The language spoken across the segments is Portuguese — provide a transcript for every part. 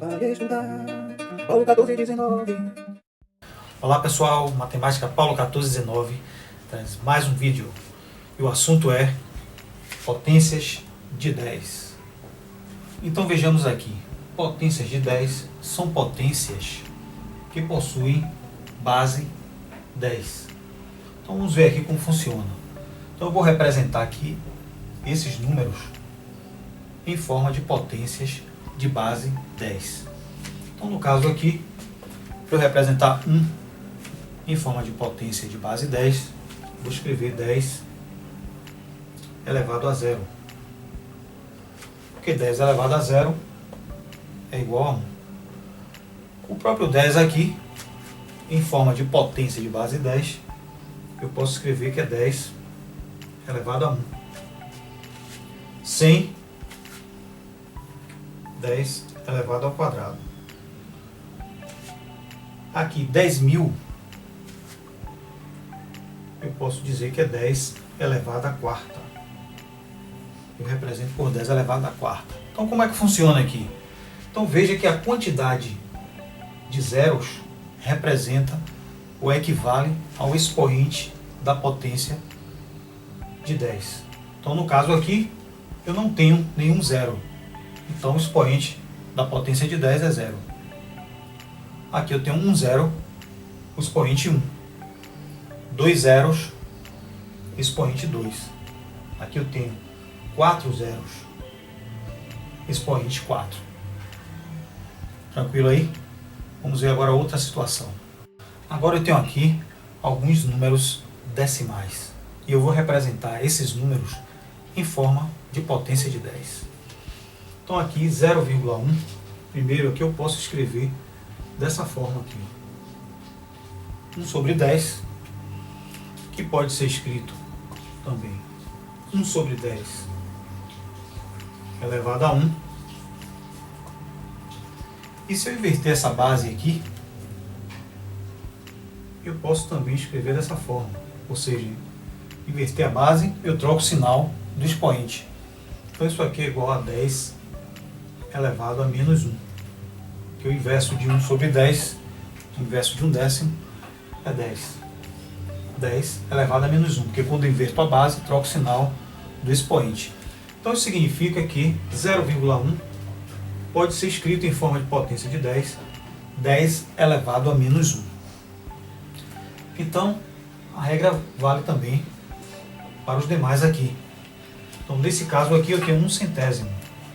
vai estudar. Paulo 1419. Olá pessoal, Matemática Paulo 1419 traz mais um vídeo e o assunto é potências de 10. Então vejamos aqui, potências de 10 são potências que possuem base 10. Então vamos ver aqui como funciona. Então eu vou representar aqui esses números em forma de potências de base 10. Então no caso aqui, para eu representar 1 em forma de potência de base 10, vou escrever 10 elevado a 0. Porque 10 elevado a 0 é igual a 1. O próprio 10 aqui, em forma de potência de base 10, eu posso escrever que é 10 elevado a 1. 100, 10 elevado ao quadrado. Aqui, 10.000, eu posso dizer que é 10 elevado à quarta. Eu represento por 10 elevado à quarta. Então, como é que funciona aqui? Então, veja que a quantidade de zeros representa ou equivale ao expoente da potência de 10. Então, no caso aqui, eu não tenho nenhum zero. Então, o expoente da potência de 10 é 0. Aqui eu tenho um zero, o expoente 1. 2 zeros, expoente 2. Aqui eu tenho 4 zeros, expoente 4. Tranquilo aí? Vamos ver agora outra situação. Agora eu tenho aqui alguns números decimais. E eu vou representar esses números em forma de potência de 10. Então aqui 0,1, primeiro aqui eu posso escrever dessa forma aqui. 1 sobre 10, que pode ser escrito também 1 sobre 10 elevado a 1. E se eu inverter essa base aqui, eu posso também escrever dessa forma. Ou seja, inverter a base, eu troco o sinal do expoente. Então isso aqui é igual a 10 elevado a menos 1. Que o inverso de 1 sobre 10, o inverso de 1/10 é 10. 10 elevado a menos 1, porque quando eu inverto a base, troco o sinal do expoente. Então isso significa que 0,1 pode ser escrito em forma de potência de 10, 10 elevado a menos 1. Então, a regra vale também para os demais aqui. Então, nesse caso aqui, eu tenho 1 centésimo.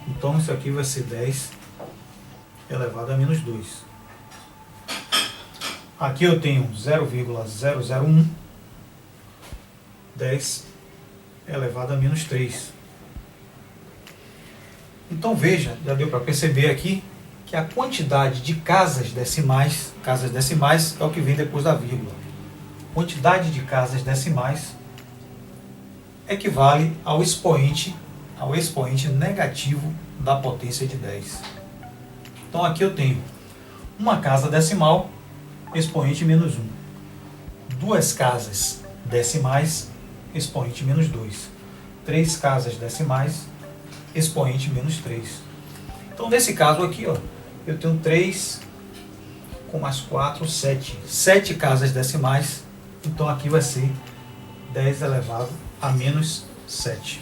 Então, isso aqui vai ser 10 elevado a menos 2. Aqui eu tenho 0,001, 10 elevado a menos 3. Então veja, já deu para perceber aqui que a quantidade de casas decimais é o que vem depois da vírgula. Quantidade de casas decimais equivale ao expoente negativo da potência de 10. Então aqui eu tenho uma casa decimal, expoente menos 1. 2 casas decimais, expoente menos 2. 3 casas decimais, expoente menos 3. Então nesse caso aqui, ó, eu tenho 3 com mais 4, 7. 7 casas decimais, então aqui vai ser 10 elevado a menos 7.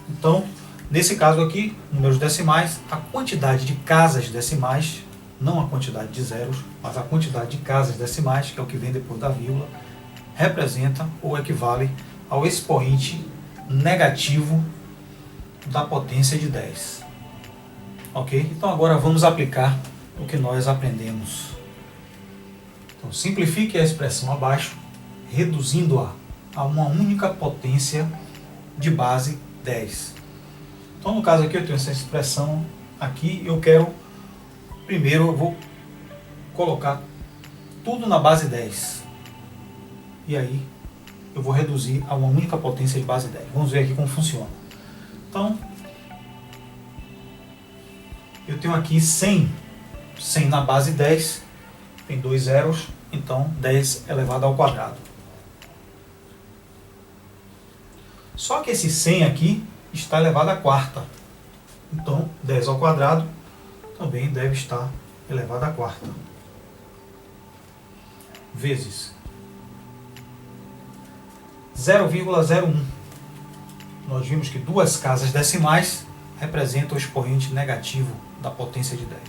Então, nesse caso aqui, números decimais, a quantidade de casas decimais, não a quantidade de zeros, mas a quantidade de casas decimais, que é o que vem depois da vírgula, representa ou equivale ao expoente negativo da potência de 10. Ok? Então agora vamos aplicar o que nós aprendemos. Então, simplifique a expressão abaixo, reduzindo-a a uma única potência de base 10. Então, no caso aqui, eu tenho essa expressão aqui, primeiro eu vou colocar tudo na base 10. E aí, eu vou reduzir a uma única potência de base 10. Vamos ver aqui como funciona. Então, eu tenho aqui 100 na base 10, tem 2 zeros, então 10 elevado ao quadrado. Só que esse 100 aqui está elevado à quarta. Então, 10 ao quadrado também deve estar elevado à quarta. Vezes 0,01. Nós vimos que duas casas decimais representam o expoente negativo da potência de 10.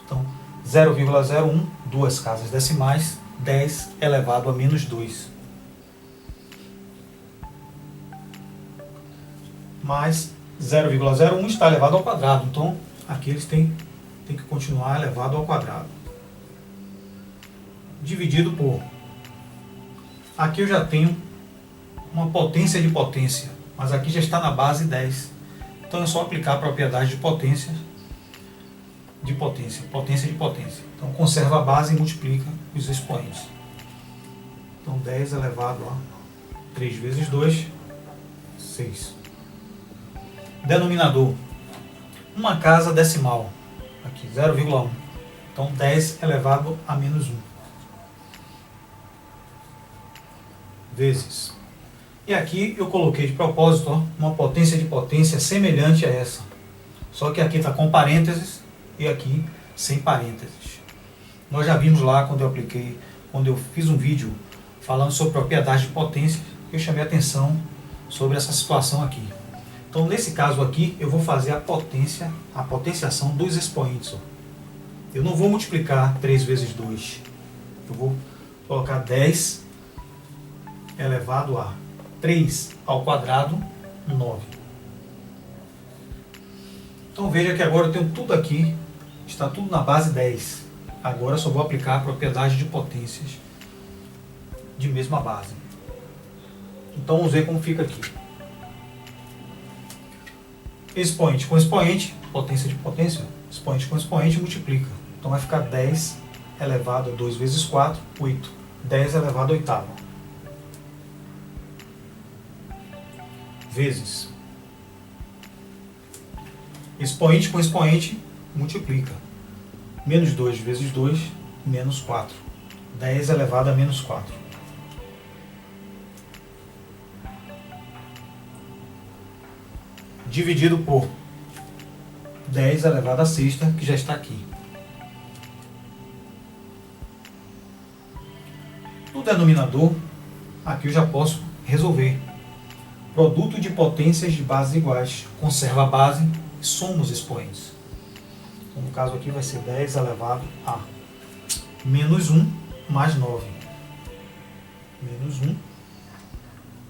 Então, 0,01, duas casas decimais, 10 elevado a menos 2. Mais 0,01 está elevado ao quadrado. Então, aqui eles têm que continuar elevado ao quadrado. Dividido por... Aqui eu já tenho uma potência de potência, mas aqui já está na base 10. Então é só aplicar a propriedade de potência, potência de potência. Então conserva a base e multiplica os expoentes. Então 10 elevado a 3 vezes 2, 6. Denominador, uma casa decimal, aqui 0,1. Então 10 elevado a menos 1. Vezes. E aqui eu coloquei de propósito, ó, uma potência de potência semelhante a essa. Só que aqui está com parênteses e aqui sem parênteses. Nós já vimos lá quando eu fiz um vídeo falando sobre propriedade de potência, eu chamei a atenção sobre essa situação aqui. Então nesse caso aqui eu vou fazer a potenciação dos expoentes. Ó. Eu não vou multiplicar 3 vezes 2. Eu vou colocar 10 elevado a 3 ao quadrado, 9. Então veja que agora eu tenho tudo aqui, está tudo na base 10. Agora eu só vou aplicar a propriedade de potências de mesma base. Então vamos ver como fica aqui. Expoente com expoente, potência de potência, expoente com expoente multiplica. Então vai ficar 10 elevado a 2 vezes 4, 8. 10 elevado a oitava. Vezes expoente com expoente multiplica. Menos 2 vezes 2, menos 4. 10 elevado a menos 4. Dividido por 10 elevado a sexta, que já está aqui. No denominador, aqui eu já posso resolver. Produto de potências de bases iguais. Conserva a base e soma os expoentes. Então, no caso aqui vai ser 10 elevado a menos 1 mais 9. Menos 1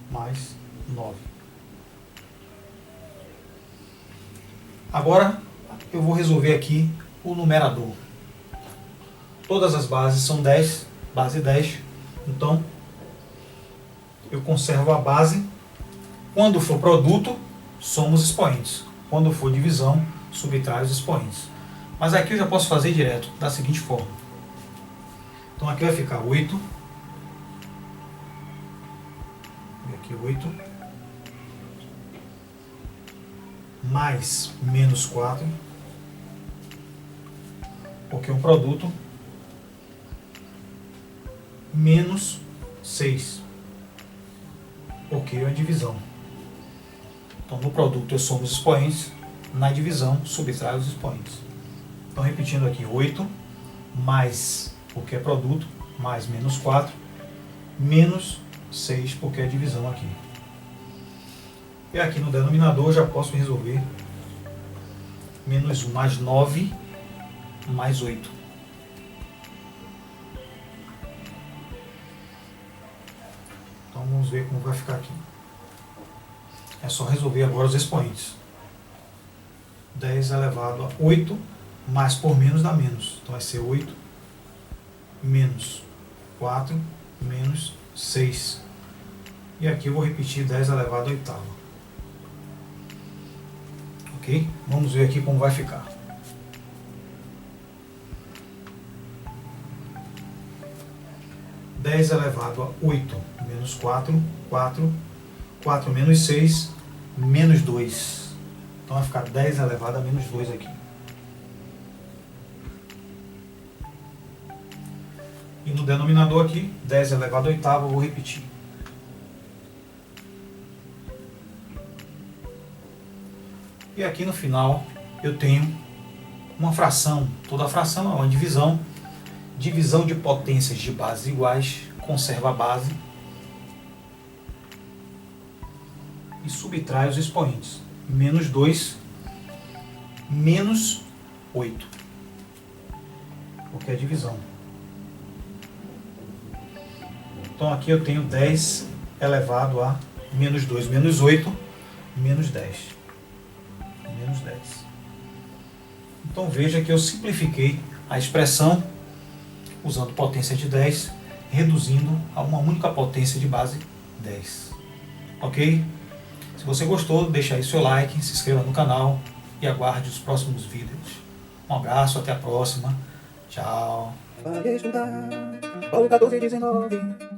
mais 9. Agora eu vou resolver aqui o numerador. Todas as bases são 10, base 10. Então eu conservo a base. Quando for produto, soma os expoentes. Quando for divisão, subtrai os expoentes. Mas aqui eu já posso fazer direto, da seguinte forma. Então aqui vai ficar 8. E aqui 8. Mais menos 4. Porque é um produto. Menos 6. Porque é uma divisão. Então, no produto eu somo os expoentes, na divisão subtrai os expoentes. Então, repetindo aqui, 8 mais, porque é produto, mais menos 4, menos 6, porque é divisão aqui. E aqui no denominador eu já posso resolver menos 1 mais 9 mais 8. Então, vamos ver como vai ficar aqui. É só resolver agora os expoentes. 10 elevado a 8, mais por menos dá menos. Então vai ser 8 menos 4 menos 6. E aqui eu vou repetir 10 elevado a oitava. Ok? Vamos ver aqui como vai ficar. 10 elevado a 8 menos 4, 4. 4 menos 6, menos 2. Então vai ficar 10 elevado a menos 2 aqui. E no denominador aqui, 10 elevado a oitava, eu vou repetir. E aqui no final, eu tenho uma fração. Toda fração é uma divisão. Divisão de potências de bases iguais, conserva a base e subtrai os expoentes. Menos 2, menos 8, porque é divisão. Então aqui eu tenho 10 elevado a menos 2, menos 8, menos 10. Menos 10. Então veja que eu simplifiquei a expressão usando potência de 10, reduzindo a uma única potência de base 10. Ok? Se você gostou, deixa aí seu like, se inscreva no canal e aguarde os próximos vídeos. Um abraço, até a próxima. Tchau. Vai estudar, ao 14 e 19.